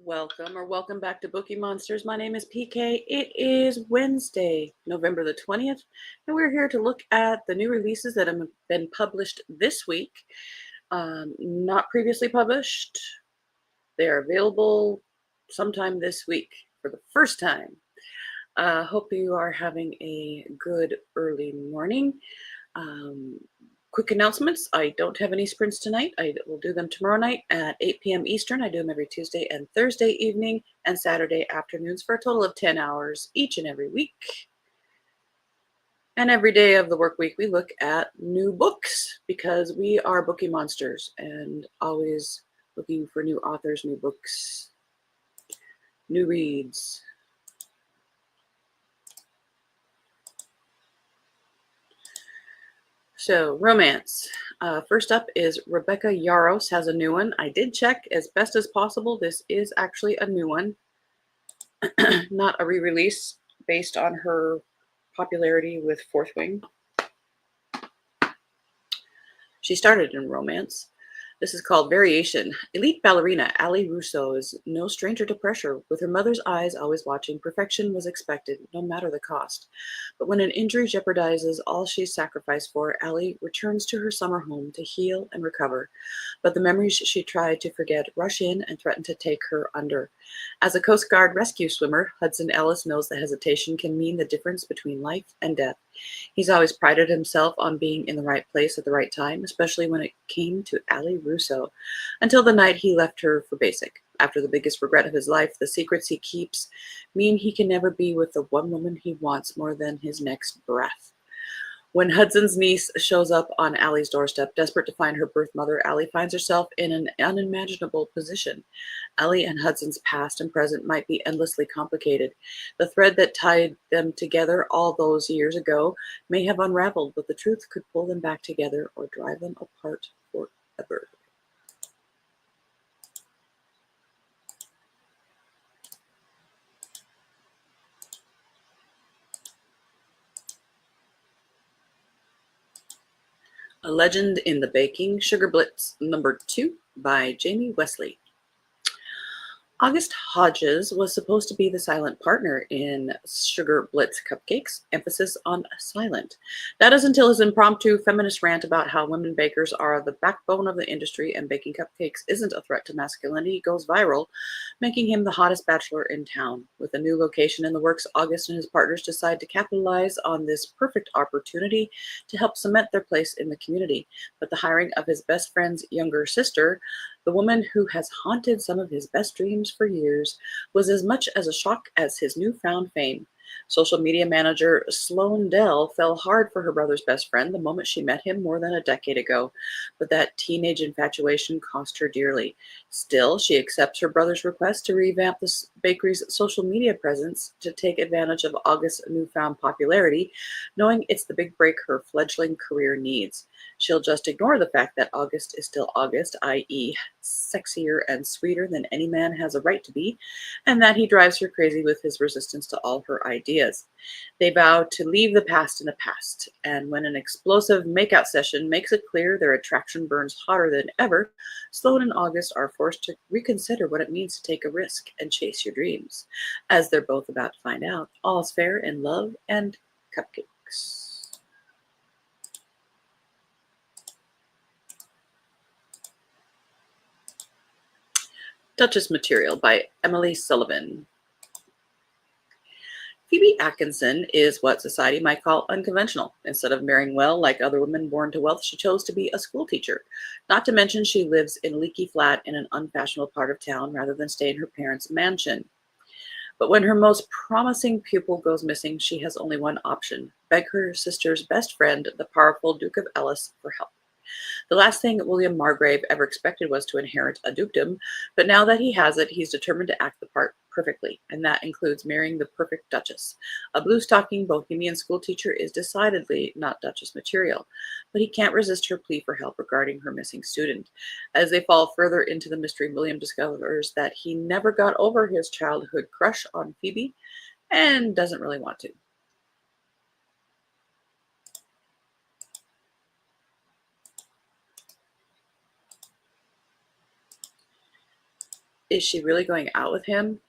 Welcome back to Bookeemonsters. My name is PK. It is Wednesday, November the 20th, and we're here to look at the new releases that have been published this week. Not previously published. They are available sometime this week for the first time. Hope you are having a good early morning. Quick announcements. I don't have any sprints tonight. I will do them tomorrow night at 8 p.m. Eastern. I do them every Tuesday and Thursday evening and Saturday afternoons for a total of 10 hours each and every week. And every day of the work week, we look at new books because we are Bookie Monsters and always looking for new authors, new books, new reads. So, romance. First up is Rebecca Yarros has a new one. I did check as best as possible. This is actually a new one, not a re-release based on her popularity with Fourth Wing. She started in romance. This is called Variation. Elite ballerina Ali Russo is no stranger to pressure. With her mother's eyes always watching, perfection was expected, no matter the cost. But when an injury jeopardizes all she's sacrificed for, Ali returns to her summer home to heal and recover. But the memories she tried to forget rush in and threaten to take her under. As a Coast Guard rescue swimmer, Hudson Ellis knows that hesitation can mean the difference between life and death. He's always prided himself on being in the right place at the right time, especially when it came to Ali Russo, until the night he left her for basic. After the biggest regret of his life, the secrets he keeps mean he can never be with the one woman he wants more than his next breath. When Hudson's niece shows up on Allie's doorstep, desperate to find her birth mother, Allie finds herself in an unimaginable position. Allie and Hudson's past and present might be endlessly complicated. The thread that tied them together all those years ago may have unraveled, but the truth could pull them back together or drive them apart forever. A Legend in the Baking, Sugar Blitz #2 by Jamie Wesley. August Hodges was supposed to be the silent partner in Sugar Blitz Cupcakes, emphasis on silent. That is until his impromptu feminist rant about how women bakers are the backbone of the industry and baking cupcakes isn't a threat to masculinity goes viral, making him the hottest bachelor in town. With a new location in the works, August and his partners decide to capitalize on this perfect opportunity to help cement their place in the community. But the hiring of his best friend's younger sister, the woman who has haunted some of his best dreams for years, was as much as a shock as his newfound fame. Social media manager Sloan Dell fell hard for her brother's best friend the moment she met him more than a decade ago, but that teenage infatuation cost her dearly. Still, she accepts her brother's request to revamp the bakery's social media presence to take advantage of August's newfound popularity, knowing it's the big break her fledgling career needs. She'll just ignore the fact that August is still August, i.e., sexier and sweeter than any man has a right to be, and that he drives her crazy with his resistance to all her ideas. They vow to leave the past in the past, and when an explosive makeout session makes it clear their attraction burns hotter than ever, Sloan and August are forced to reconsider what it means to take a risk and chase your dreams. As they're both about to find out, all's fair in love and cupcakes. Duchess Material by Emily Sullivan. Phoebe Atkinson is what society might call unconventional. Instead of marrying well like other women born to wealth, she chose to be a school teacher. Not to mention she lives in a leaky flat in an unfashionable part of town rather than stay in her parents' mansion. But when her most promising pupil goes missing, she has only one option: beg her sister's best friend, the powerful Duke of Ellis, for help. The last thing William Margrave ever expected was to inherit a dukedom, but now that he has it, he's determined to act the part perfectly, and that includes marrying the perfect duchess. A blue-stocking bohemian schoolteacher is decidedly not duchess material, but he can't resist her plea for help regarding her missing student. As they fall further into the mystery, William discovers that he never got over his childhood crush on Phoebe and doesn't really want to. Is she really going out with him?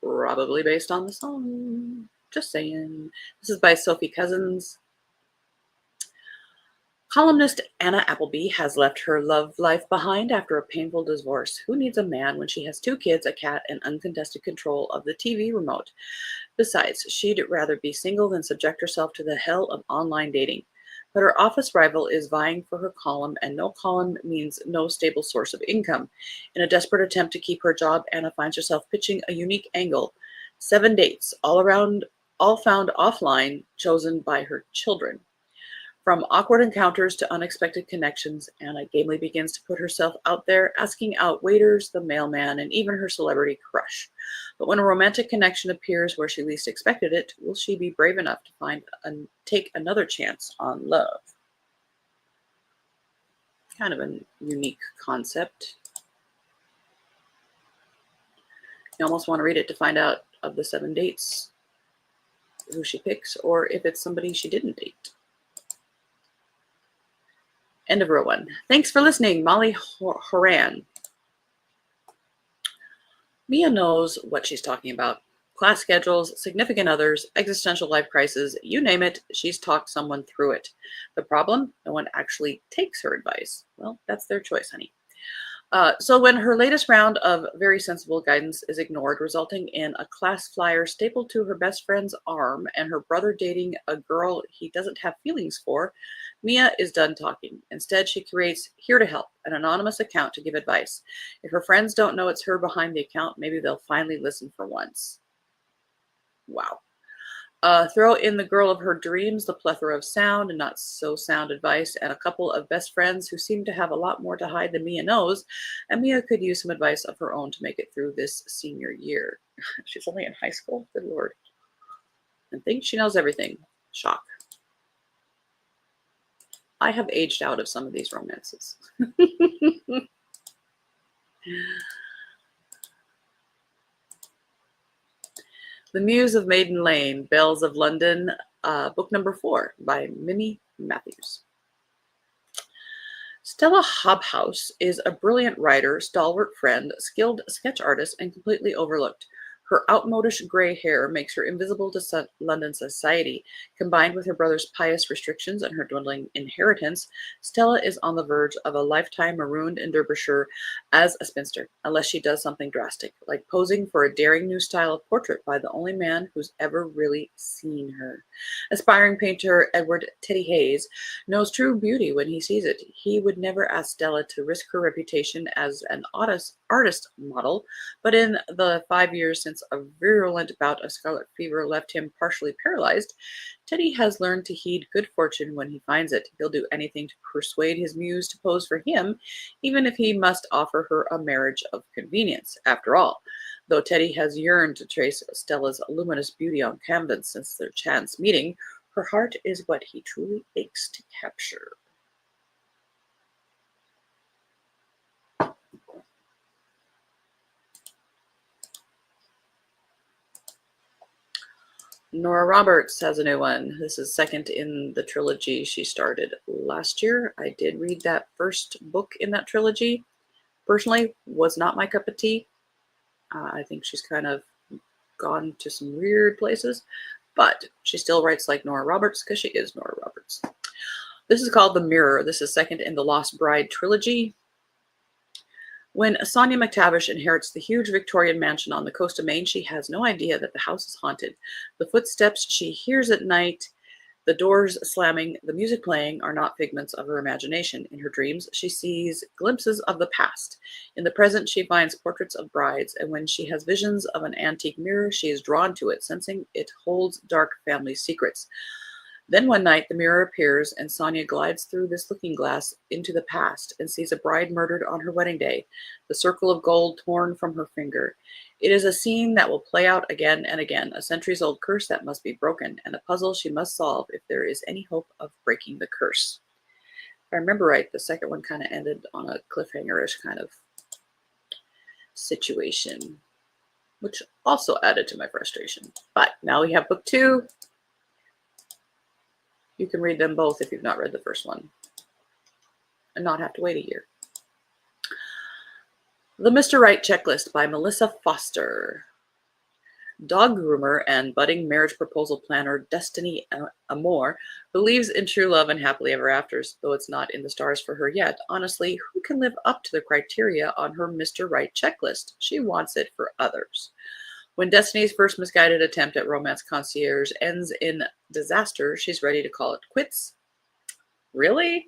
Probably based on the song. Just saying. This is by Sophie Cousins. Columnist Anna Appleby has left her love life behind after a painful divorce. Who needs a man when she has 2 kids, a cat, and uncontested control of the TV remote? Besides, she'd rather be single than subject herself to the hell of online dating. But her office rival is vying for her column, and no column means no stable source of income. In a desperate attempt to keep her job, Anna finds herself pitching a unique angle. 7 dates, all found offline, chosen by her children. From awkward encounters to unexpected connections, Anna gamely begins to put herself out there, asking out waiters, the mailman, and even her celebrity crush. But when a romantic connection appears where she least expected it, will she be brave enough to take another chance on love? Kind of a unique concept. You almost want to read it to find out of the 7 dates who she picks, or if it's somebody she didn't date. End of row 1. Thanks for listening, Molly Horan. Mia knows what she's talking about. Class schedules, significant others, existential life crises, you name it, she's talked someone through it. The problem? No one actually takes her advice. Well, that's their choice, honey. So when her latest round of very sensible guidance is ignored, resulting in a class flyer stapled to her best friend's arm and her brother dating a girl he doesn't have feelings for, Mia is done talking. Instead, she creates Here to Help, an anonymous account to give advice. If her friends don't know it's her behind the account, maybe they'll finally listen for once. Wow. Throw in the girl of her dreams, the plethora of sound and not so sound advice, and a couple of best friends who seem to have a lot more to hide than Mia knows, and Mia could use some advice of her own to make it through this senior year. She's only in high school? Good Lord. And thinks she knows everything. Shock. I have aged out of some of these romances. The Muse of Maiden Lane, Bells of London, book number 4 by Mimi Matthews. Stella Hobhouse is a brilliant writer, stalwart friend, skilled sketch artist, and completely overlooked. Her outmodish gray hair makes her invisible to London society. Combined with her brother's pious restrictions and her dwindling inheritance, Stella is on the verge of a lifetime marooned in Derbyshire as a spinster, unless she does something drastic, like posing for a daring new style of portrait by the only man who's ever really seen her. Aspiring painter Edward Teddy Hayes knows true beauty when he sees it. He would never ask Stella to risk her reputation as an artist model, but in the 5 years since a virulent bout of scarlet fever left him partially paralyzed, Teddy has learned to heed good fortune when he finds it. He'll do anything to persuade his muse to pose for him, even if he must offer her a marriage of convenience. After all, though Teddy has yearned to trace Stella's luminous beauty on canvas since their chance meeting, her heart is what he truly aches to capture. Nora Roberts has a new one. This is second in the trilogy she started last year. I did read that first book in that trilogy. Personally, was not my cup of tea. I think she's kind of gone to some weird places, but she still writes like Nora Roberts because she is Nora Roberts. This is called The Mirror. This is second in the Lost Bride trilogy. When Sonia McTavish inherits the huge Victorian mansion on the coast of Maine, she has no idea that the house is haunted. The footsteps she hears at night, the doors slamming, the music playing are not figments of her imagination. In her dreams, she sees glimpses of the past. In the present, she finds portraits of brides, and when she has visions of an antique mirror, she is drawn to it, sensing it holds dark family secrets. Then one night the mirror appears, and Sonia glides through this looking glass into the past and sees a bride murdered on her wedding day, the circle of gold torn from her finger. It is a scene that will play out again and again, a centuries-old curse that must be broken, and a puzzle she must solve if there is any hope of breaking the curse. If I remember right, the second one kind of ended on a cliffhanger-ish kind of situation, which also added to my frustration. But now we have book 2. You can read them both if you've not read the first one and not have to wait a year. The Mr. Right Checklist by Melissa Foster. Dog groomer and budding marriage proposal planner Destiny Amore believes in true love and happily ever afters, though it's not in the stars for her yet. Honestly, who can live up to the criteria on her Mr. Right checklist? She wants it for others. When Destiny's first misguided attempt at romance concierge ends in disaster, she's ready to call it quits. Really?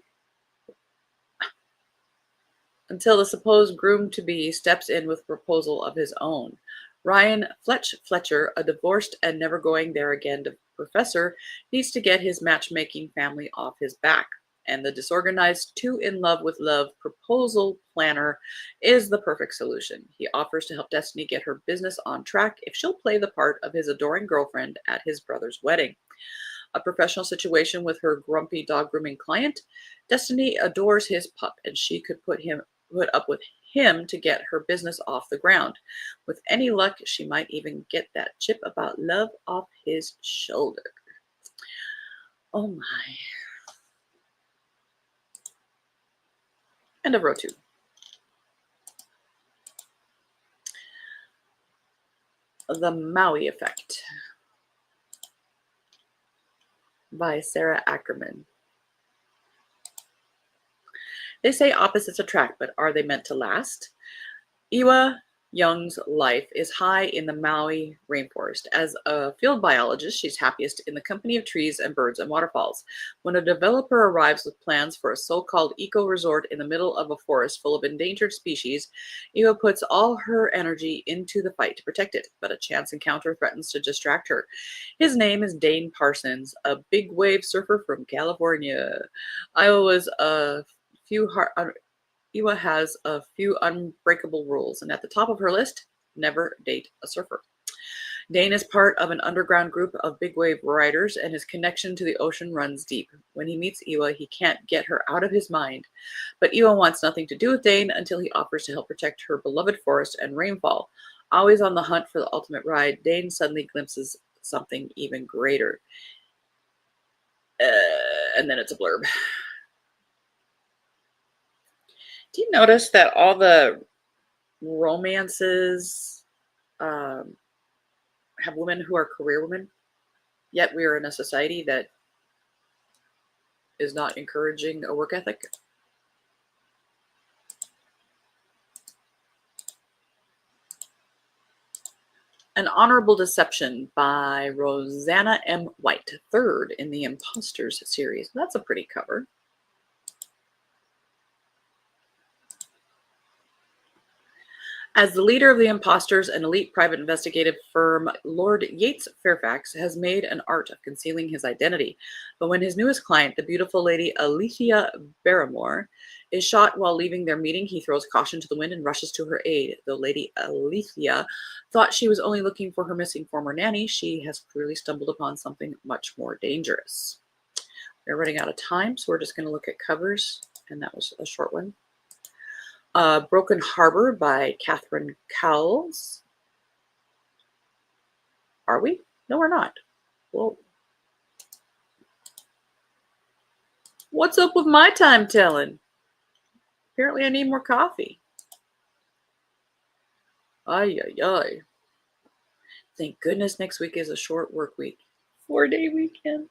Until the supposed groom-to-be steps in with a proposal of his own. Ryan Fletcher, a divorced and never going there again professor, needs to get his matchmaking family off his back. And the disorganized Too in Love with Love proposal planner is the perfect solution. He offers to help Destiny get her business on track if she'll play the part of his adoring girlfriend at his brother's wedding. A professional situation with her grumpy dog grooming client, Destiny adores his pup and she could put up with him to get her business off the ground. With any luck, she might even get that chip about love off his shoulder. Oh my. End of row 2. The Maui Effect by Sarah Ackerman. They say opposites attract, but are they meant to last? Iwa Young's life is high in the Maui rainforest. As a field biologist, she's happiest in the company of trees and birds and waterfalls. When a developer arrives with plans for a so-called eco-resort in the middle of a forest full of endangered species, Iwa puts all her energy into the fight to protect it, but a chance encounter threatens to distract her. His name is Dane Parsons, a big wave surfer from California. Iwa has a few unbreakable rules, and at the top of her list, never date a surfer. Dane is part of an underground group of big wave riders, and his connection to the ocean runs deep. When he meets Iwa, he can't get her out of his mind. But Iwa wants nothing to do with Dane until he offers to help protect her beloved forest and rainfall. Always on the hunt for the ultimate ride, Dane suddenly glimpses something even greater. And then it's a blurb. Do you notice that all the romances have women who are career women, yet we are in a society that is not encouraging a work ethic? An Honorable Deception by Rosanna M. White, 3rd in the Imposters series. That's a pretty cover. As the leader of the Imposters, an elite private investigative firm, Lord Yates Fairfax has made an art of concealing his identity. But when his newest client, the beautiful lady Alethea Barrymore, is shot while leaving their meeting, he throws caution to the wind and rushes to her aid. Though Lady Alethea thought she was only looking for her missing former nanny, she has clearly stumbled upon something much more dangerous. We're running out of time, so we're just going to look at covers, and that was a short one. Broken Harbor by Catherine Cowles. Are we? No, we're not. Well, what's up with my time telling? Apparently I need more coffee. Ay, ay, ay. Thank goodness next week is a short work week. 4-day weekend.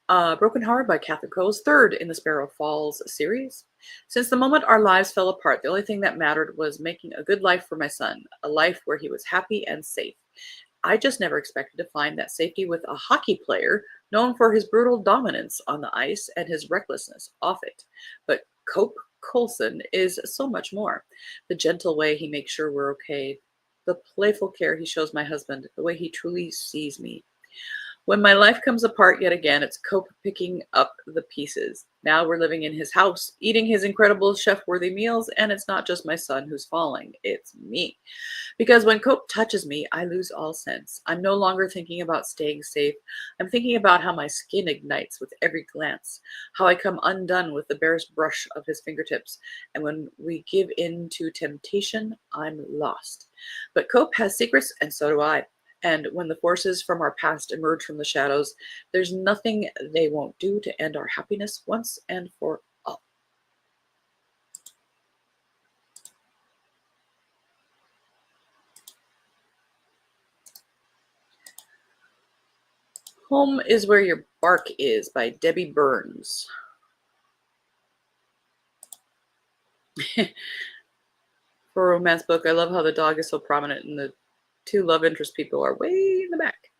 Broken Heart by Catherine Cowles, 3rd in the Sparrow Falls series. Since the moment our lives fell apart, the only thing that mattered was making a good life for my son, a life where he was happy and safe. I just never expected to find that safety with a hockey player known for his brutal dominance on the ice and his recklessness off it. But Cope Coulson is so much more. The gentle way he makes sure we're okay, the playful care he shows my husband, the way he truly sees me. When my life comes apart yet again, it's Cope picking up the pieces. Now we're living in his house, eating his incredible chef-worthy meals, and it's not just my son who's falling, it's me. Because when Cope touches me, I lose all sense. I'm no longer thinking about staying safe. I'm thinking about how my skin ignites with every glance, how I come undone with the barest brush of his fingertips, and when we give in to temptation, I'm lost. But Cope has secrets, and so do I. And when the forces from our past emerge from the shadows, there's nothing they won't do to end our happiness once and for all. Home is Where Your Bark Is by Debbie Burns. For a romance book, I love how the dog is so prominent and the two love interest people are way in the back.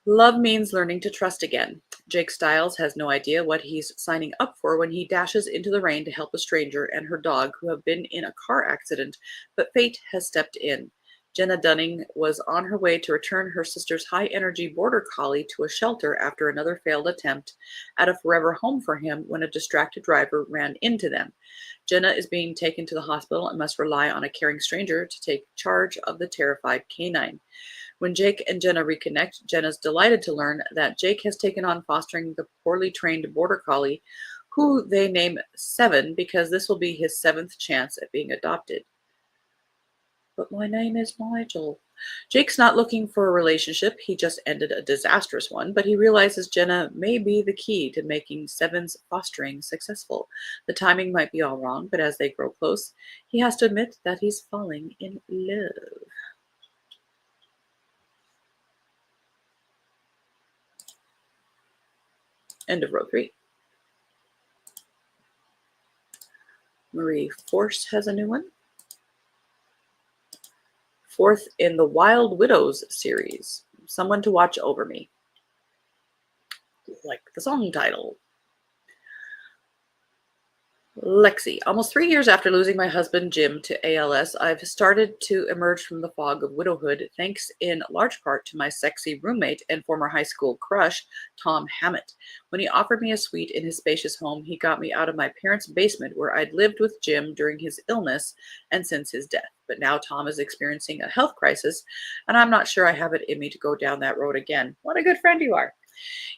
Love means learning to trust again. Jake Stiles has no idea what he's signing up for when he dashes into the rain to help a stranger and her dog who have been in a car accident, but fate has stepped in. Jenna Dunning was on her way to return her sister's high-energy border collie to a shelter after another failed attempt at a forever home for him when a distracted driver ran into them. Jenna is being taken to the hospital and must rely on a caring stranger to take charge of the terrified canine. When Jake and Jenna reconnect, Jenna's delighted to learn that Jake has taken on fostering the poorly trained border collie, who they name Seven because this will be his seventh chance at being adopted. But my name is Nigel. Jake's not looking for a relationship. He just ended a disastrous one, but he realizes Jenna may be the key to making Seven's fostering successful. The timing might be all wrong, but as they grow close, he has to admit that he's falling in love. End of row 3. Marie Force has a new one. Fourth in the Wild Widows series, Someone to Watch Over Me. Like the song title. Lexi. Almost 3 years after losing my husband Jim to ALS, I've started to emerge from the fog of widowhood, thanks in large part to my sexy roommate and former high school crush, Tom Hammett. When he offered me a suite in his spacious home, he got me out of my parents' basement where I'd lived with Jim during his illness and since his death. But now Tom is experiencing a health crisis, and I'm not sure I have it in me to go down that road again. What a good friend you are.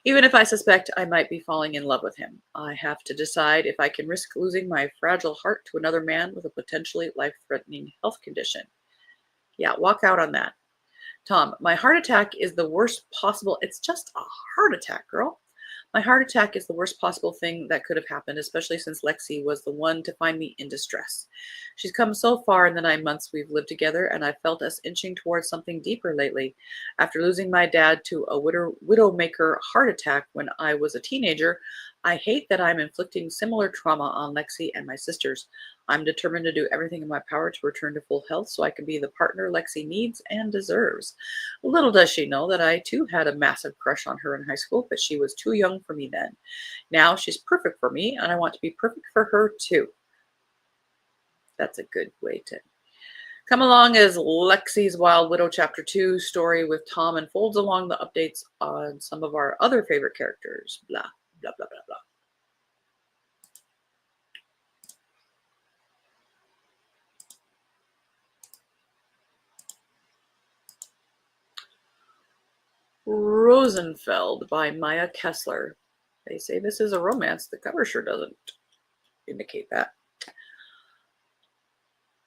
Even if I suspect I might be falling in love with him, I have to decide if I can risk losing my fragile heart to another man with a potentially life-threatening health condition. Yeah, walk out on that. Tom, my heart attack is the worst possible. It's just a heart attack, girl. My heart attack is the worst possible thing that could have happened, especially since Lexi was the one to find me in distress. She's come so far in the 9 months we've lived together, and I felt us inching towards something deeper lately. After losing my dad to a widowmaker heart attack when I was a teenager, I hate that I'm inflicting similar trauma on Lexi and my sisters. I'm determined to do everything in my power to return to full health so I can be the partner Lexi needs and deserves. Little does she know that I too had a massive crush on her in high school, but she was too young for me then. Now she's perfect for me, and I want to be perfect for her too. That's a good way to come along as Lexi's Wild Widow Chapter 2 story with Tom unfolds along the updates on some of our other favorite characters. Blah, blah, blah, blah, blah. Rosenfeld by Maya Kessler. They say this is a romance. The cover sure doesn't indicate that.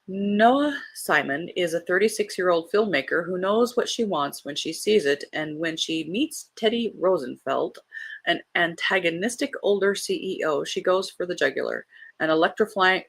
Noah Simon is a 36-year-old filmmaker who knows what she wants when she sees it, and when she meets Teddy Rosenfeld, an antagonistic older CEO, she goes for the jugular. An electrifying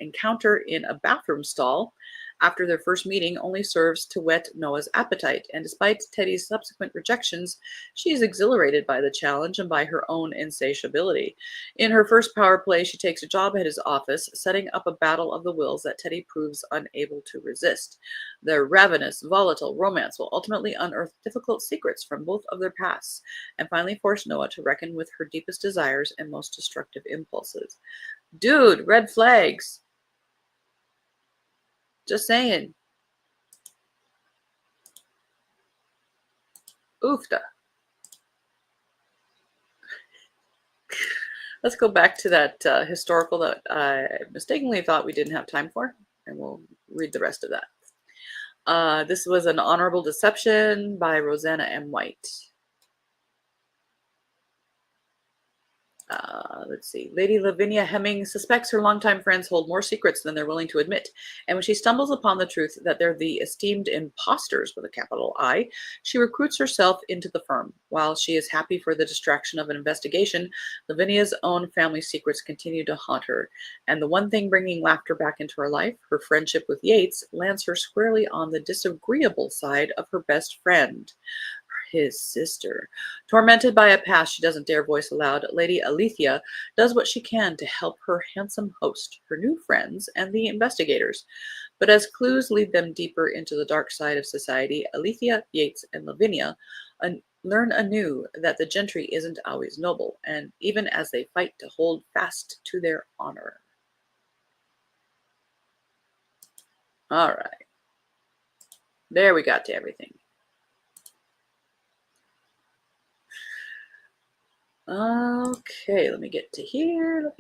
encounter in a bathroom stall after their first meeting only serves to whet Noah's appetite, and despite Teddy's subsequent rejections, she is exhilarated by the challenge and by her own insatiability. In her first power play, she takes a job at his office, setting up a battle of the wills that Teddy proves unable to resist. Their ravenous, volatile romance will ultimately unearth difficult secrets from both of their pasts, and finally force Noah to reckon with her deepest desires and most destructive impulses. Dude, red flags. Just saying. Oofta. Let's go back to that historical that I mistakenly thought we didn't have time for, and we'll read the rest of that. This was An Honorable Deception by Rosanna M. White. Let's see. Lady Lavinia Hemming suspects her longtime friends hold more secrets than they're willing to admit, and when she stumbles upon the truth that they're the esteemed imposters with a capital I, she recruits herself into the firm. While she is happy for the distraction of an investigation, Lavinia's own family secrets continue to haunt her, and the one thing bringing laughter back into her life, her friendship with Yates, lands her squarely on the disagreeable side of her best friend, his sister. Tormented by a past she doesn't dare voice aloud, Lady Alethea does what she can to help her handsome host, her new friends, and the investigators. But as clues lead them deeper into the dark side of society, Alethea, Yates, and Lavinia learn anew that the gentry isn't always noble, and even as they fight to hold fast to their honor. All right. There we got to everything. Okay, let me get to here.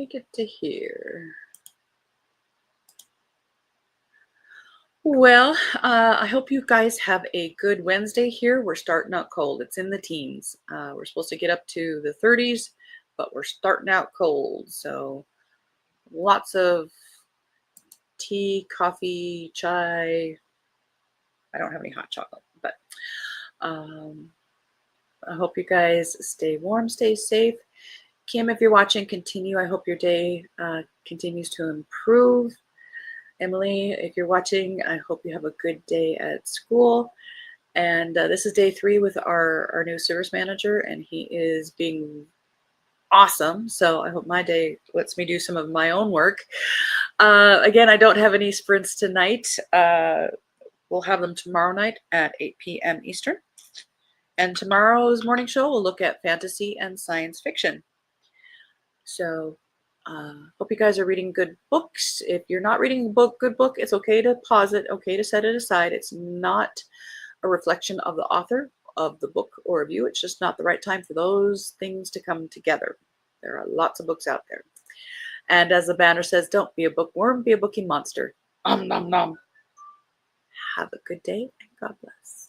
Well, I hope you guys have a good Wednesday here. We're starting out cold. It's in the teens. We're supposed to get up to the 30s, but we're starting out cold. So lots of tea, coffee, chai. I don't have any hot chocolate, but I hope you guys stay warm, stay safe. Kim, if you're watching, continue. I hope your day continues to improve. Emily, if you're watching, I hope you have a good day at school. And this is day 3 with our new service manager, and he is being awesome. So I hope my day lets me do some of my own work. Again, I don't have any sprints tonight. We'll have them tomorrow night at 8 p.m. Eastern. And tomorrow's morning show will look at fantasy and science fiction. So hope you guys are reading good books. If you're not reading a good book, it's okay to pause it, okay to set it aside. It's not a reflection of the author of the book or of you. It's just not the right time for those things to come together. There are lots of books out there. And as the banner says, don't be a bookworm, be a bookie monster. Nom nom nom. Have a good day and God bless.